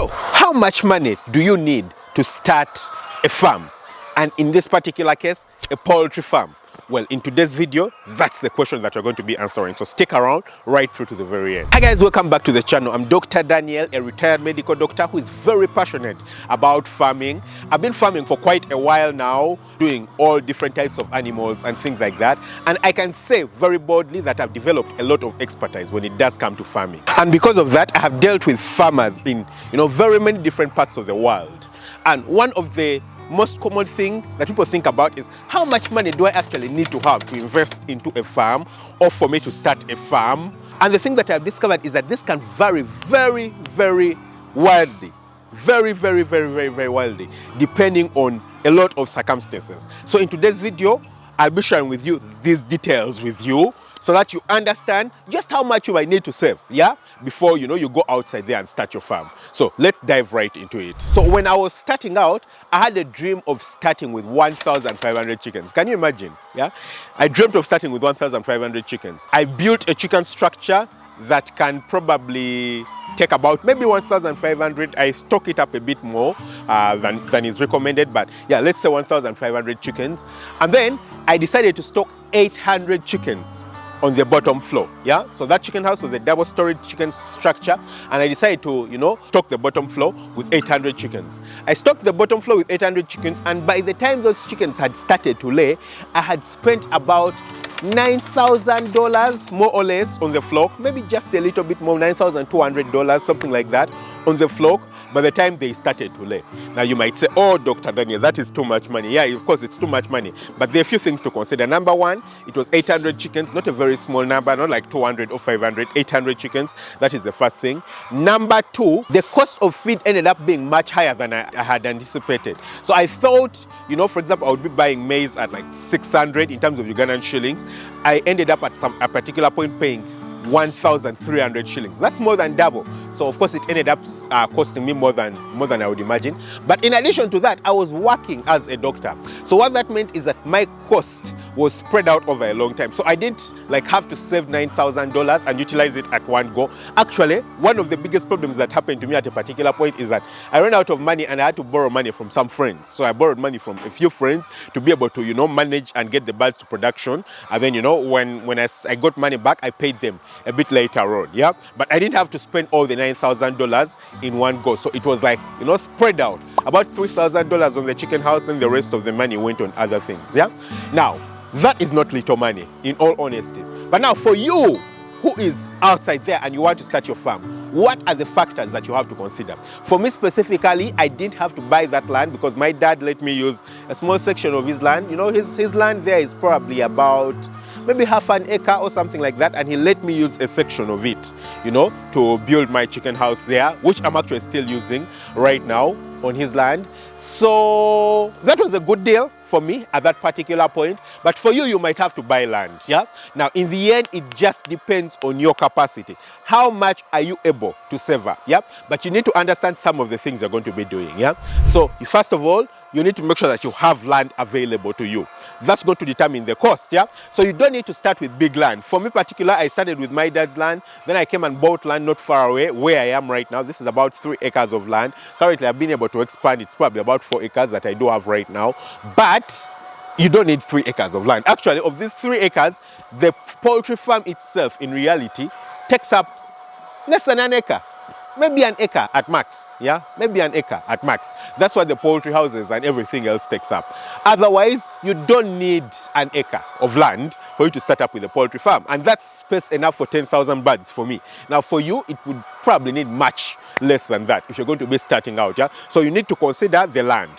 So, how much money do you need to start a farm? And in this particular case, a poultry farm. Well, in today's video, that's the question that we're going to be answering. So stick around right through to the very end. Hi guys, welcome back to the channel. I'm Dr. Daniel, a retired medical doctor who is very passionate about farming. I've been farming for quite a while now, doing all different types of animals and things like that. And I can say very boldly that I've developed a lot of expertise when it does come to farming. And because of that, I have dealt with farmers in, very many different parts of the world. And one of the most common thing that people think about is how much money do I actually need to have to invest into a farm or for me to start a farm. And the thing that I've discovered is that this can vary very, very wildly. Very wildly, depending on a lot of circumstances. So in today's video, I'll be sharing with you these details with you so that you understand just how much you might need to save, before you go outside there and start your farm. So let's dive right into it. So when I was starting out, I had a dream of starting with 1,500 chickens. Can you imagine? I dreamt of starting with 1,500 chickens. I built a chicken structure that can probably take about maybe 1,500. I stock it up a bit more than is recommended, but yeah, let's say 1,500 chickens. And then I decided to stock 800 chickens on the bottom floor. So that chicken house was a double storage chicken structure, and I decided to stock the bottom floor with 800 chickens. I stocked the bottom floor with 800 chickens, and by the time those chickens had started to lay, I had spent about $9,000 more or less on the flock, maybe just a little bit more, $9,200, something like that, on the flock by the time they started to lay. Now you might say, oh, Dr. Daniel, that is too much money. Yeah, of course it's too much money, but there are a few things to consider. Number one, it was 800 chickens, not a very small number, not like 200 or 500, 800 chickens. That is the first thing. Number two, the cost of feed ended up being much higher than I had anticipated. So I thought, for example, I would be buying maize at like 600 in terms of Ugandan shillings. I ended up at a particular point paying 1,300 shillings. That's more than double. So of course it ended up costing me more than I would imagine. But in addition to that, I was working as a doctor. So what that meant is that my cost was spread out over a long time. So I didn't have to save $9,000 and utilize it at one go. Actually, one of the biggest problems that happened to me at a particular point is that I ran out of money and I had to borrow money from some friends. So I borrowed money from a few friends to be able to manage and get the birds to production. And then when I got money back, I paid them a bit later on. But I didn't have to spend all the $9,000 in one go. So it was spread out. About $3,000 on the chicken house, and the rest of the money went on other things. Now, that is not little money, in all honesty. But now for you who is outside there and you want to start your farm, what are the factors that you have to consider? For me specifically, I didn't have to buy that land because my dad let me use a small section of his land. His land there is probably about maybe half an acre or something like that, and he let me use a section of it, to build my chicken house there, which I'm actually still using right now on his land. So that was a good deal for me at that particular point. But for you, you might have to buy land. Now in the end, it just depends on your capacity. How much are you able to save up? But you need to understand some of the things you're going to be doing. So first of all, you need to make sure that you have land available to you. That's going to determine the cost. So you don't need to start with big land. For me particular, I started with my dad's land. Then I came and bought land not far away where I am right now. This is about 3 acres of land. Currently, I've been able to expand. It's probably about 4 acres that I do have right now. But you don't need 3 acres of land. Actually, of these 3 acres, the poultry farm itself, in reality, takes up less than an acre. Maybe an acre at max. Maybe an acre at max. That's what the poultry houses and everything else takes up. Otherwise, you don't need an acre of land for you to start up with a poultry farm. And that's space enough for 10,000 birds for me. Now for you, it would probably need much less than that if you're going to be starting out. So you need to consider the land.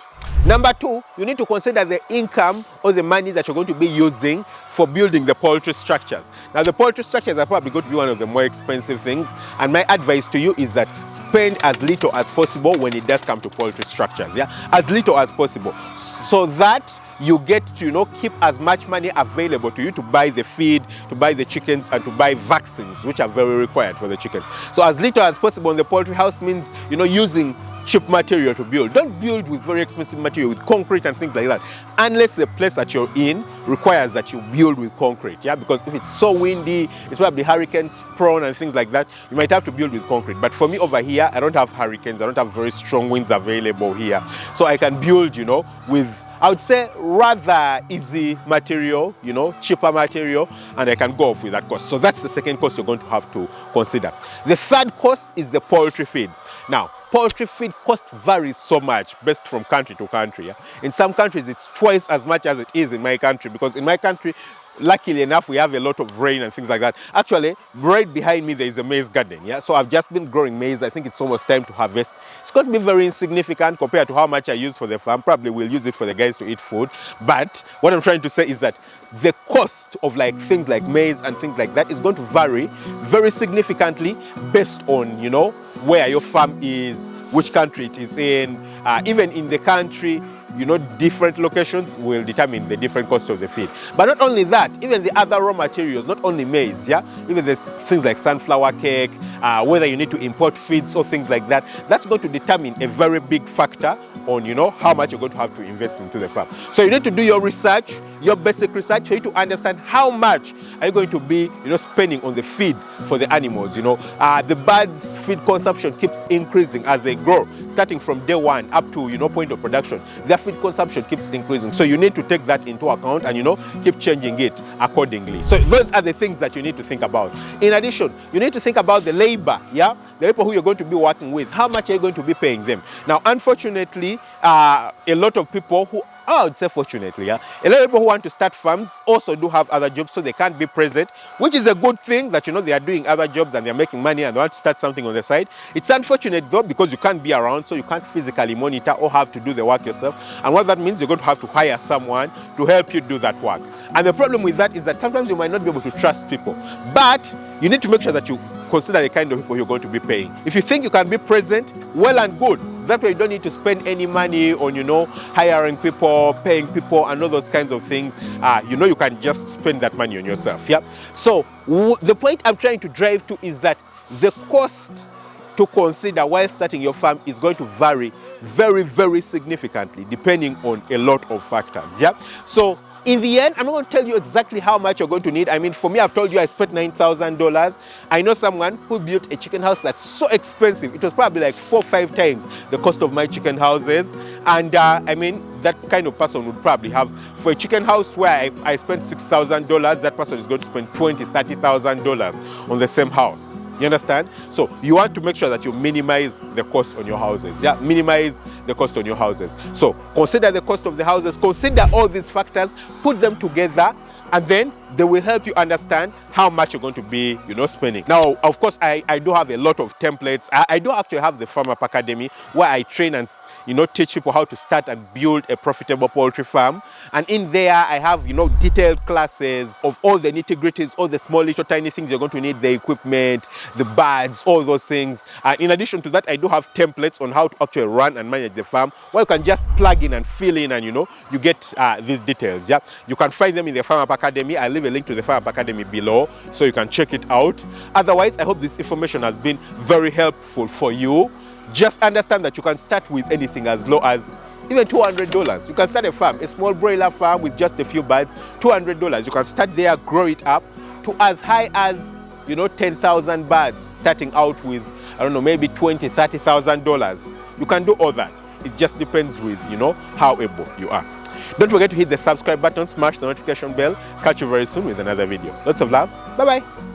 Number two, you need to consider the income or the money that you're going to be using for building the poultry structures. Now, the poultry structures are probably going to be one of the more expensive things. And my advice to you is that spend as little as possible when it does come to poultry structures. As little as possible, so that you get to keep as much money available to you to buy the feed, to buy the chickens, and to buy vaccines, which are very required for the chickens. So as little as possible in the poultry house means using cheap material to build. Don't build with very expensive material, with concrete and things like that, unless the place that you're in requires that you build with concrete, yeah, because if it's so windy, it's probably hurricanes prone and things like that, you might have to build with concrete. But for me over here, I don't have hurricanes, I don't have very strong winds available here, so I can build, you know, with, I would say, rather easy material, you know, cheaper material, and I can go off with that cost. So that's the second cost you're going to have to consider. The third cost is the poultry feed. Now, poultry feed cost varies so much based from country to country. Yeah? In some countries, it's twice as much as it is in my country, because in my country, luckily enough, we have a lot of rain and things like that. Actually, right behind me, there is a maize garden. Yeah, so I've just been growing maize. I think it's almost time to harvest. It's going to be very insignificant compared to how much I use for the farm. Probably we'll use it for the guys to eat food. But what I'm trying to say is that the cost of like things like maize and things like that is going to vary very significantly based on, you know, where your farm is, which country it is in, even in the country, you know, different locations will determine the different cost of the feed. But not only that, even the other raw materials, not only maize, yeah, even the things like sunflower cake, whether you need to import feeds or things like that, that's going to determine a very big factor on, you know, how much you're going to have to invest into the farm. So you need to do your research, your basic research, for you to understand how much are you going to be, you know, spending on the feed for the animals. You know, the birds' feed consumption keeps increasing as they grow, starting from day one up to, you know, point of production. Their feed consumption keeps increasing. So you need to take that into account and, you know, keep changing it accordingly. So those are the things that you need to think about. In addition, you need to think about the labor, yeah, the people who you're going to be working with. How much are you going to be paying them? Now, unfortunately, a lot of people who, I would say fortunately, yeah, a lot of people who want to start farms also do have other jobs, so they can't be present, which is a good thing that, you know, they are doing other jobs and they're making money and they want to start something on the side. It's unfortunate though, because you can't be around, so you can't physically monitor or have to do the work yourself. And what that means, you're going to have to hire someone to help you do that work. And the problem with that is that sometimes you might not be able to trust people, but you need to make sure that you consider the kind of people you're going to be paying. If you think you can be present, well and good. That way you don't need to spend any money on, you know, hiring people, paying people and all those kinds of things. You know, you can just spend that money on yourself. Yeah. So the point I'm trying to drive to is that the cost to consider while starting your farm is going to vary very, very significantly depending on a lot of factors. Yeah. So in the end, I'm not going to tell you exactly how much you're going to need. I mean, for me, I've told you I spent $9,000. I know someone who built a chicken house that's so expensive. It was probably like 4 or 5 times the cost of my chicken houses. And I mean, that kind of person would probably have, for a chicken house where I spent $6,000, that person is going to spend $20,000, $30,000 on the same house. You understand? So you want to make sure that you minimize the cost on your houses. Yeah, minimize the cost on your houses. So consider the cost of the houses, consider all these factors, put them together, and then they will help you understand how much you're going to be, you know, spending. Now, of course, I do have a lot of templates. I do actually have the Farm Up Academy where I train and, you know, teach people how to start and build a profitable poultry farm. And in there, I have, you know, detailed classes of all the nitty-gritties, all the small little tiny things you're going to need, the equipment, the birds, all those things. In addition to that, I do have templates on how to actually run and manage the farm, where you can just plug in and fill in and, you know, you get these details. Yeah, you can find them in the Farm Up Academy. I'll leave a link to the Farm Up Academy below so you can check it out. Otherwise, I hope this information has been very helpful for you. Just understand that you can start with anything as low as even $200. You can start a farm, a small broiler farm with just a few birds, $200. You can start there, grow it up to as high as, you know, 10,000 birds, starting out with, I don't know, maybe $20,000, $30,000. You can do all that. It just depends with, you know, how able you are. Don't forget to hit the subscribe button, smash the notification bell. Catch you very soon with another video. Lots of love. Bye-bye.